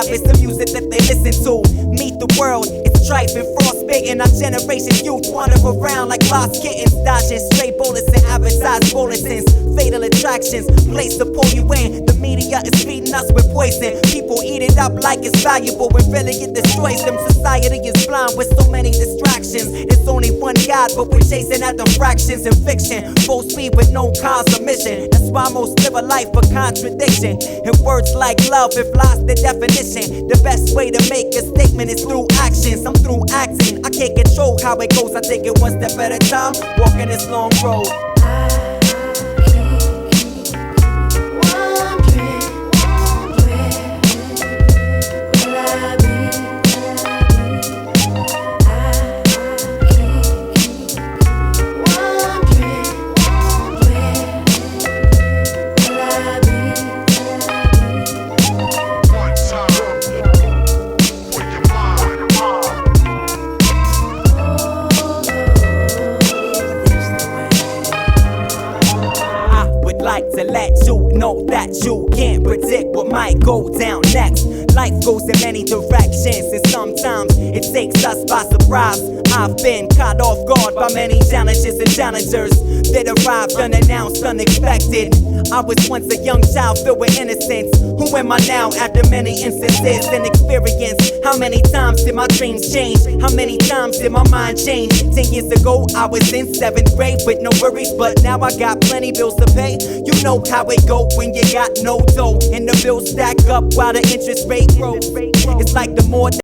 rap is the music that they listen to. Meet the world, it's trife and frostbitten. Our generation's youth wander around like lost kittens, dodging stray bullets and advertised bulletins. Fatal attractions, place to pull you in. The media is feeding us with poison. People eat it up like it's valuable when really it destroys them. Society is blind with so many distractions. There's only one God, but we're chasing at the fractions in fiction. Full speed with no cause or mission. That's why most live a life of contradiction. And words like love have lost their definition. The best way to make a statement is through actions. I'm through acting. I can't control how it goes. I take it one step at a time, walking this long road. Like to let you know that you can't predict what might go down next. Life goes in many directions, and sometimes it takes us by surprise. I've been caught off guard by many challenges and challengers that arrived unannounced, unexpected. I was once a young child filled with innocence. Who am I now after many instances and experience? How many times did my dreams change? How many times did my mind change? 10 years ago I was in 7th grade with no worries, but now I got plenty bills to pay. You know how it go when you got no dough, and the bills stack up while the interest rate grows. It's like the more